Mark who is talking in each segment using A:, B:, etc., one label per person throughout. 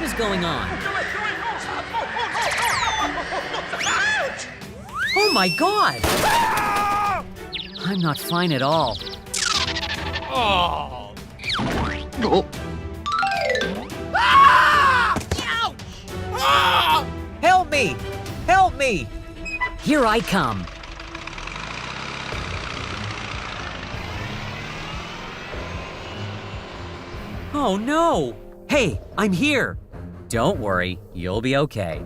A: What is going on?
B: Ouch!
A: Oh my God! I'm not fine at all.
B: Oh.
C: Ouch!
B: Ah!
C: Help me! Help me!
A: Here I come. Oh no! Hey, I'm here! Don't worry, you'll be okay.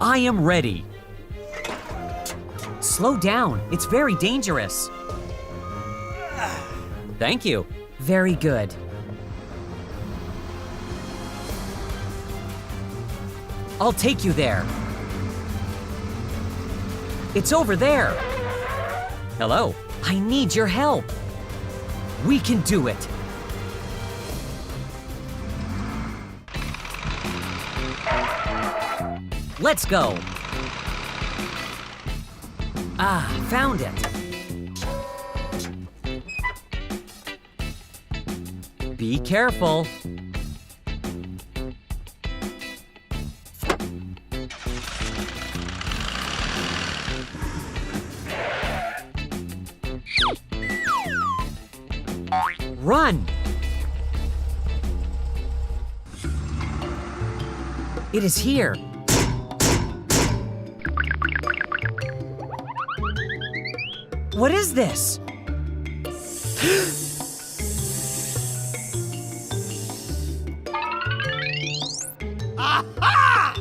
A: I am ready. Slow down, it's very dangerous. Thank you. Very good. I'll take you there. It's over there. Hello. I need your help. We can do it. Let's go. Ah, found it. Be careful. Run! It is here. What is this?
B: Aha!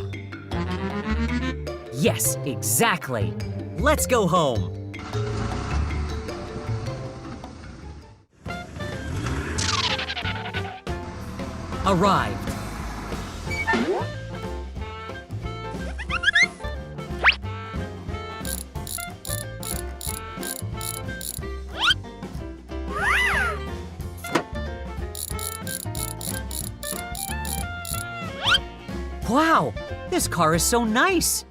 A: Yes, exactly. Let's go home. Arrived. Wow, this car is so nice.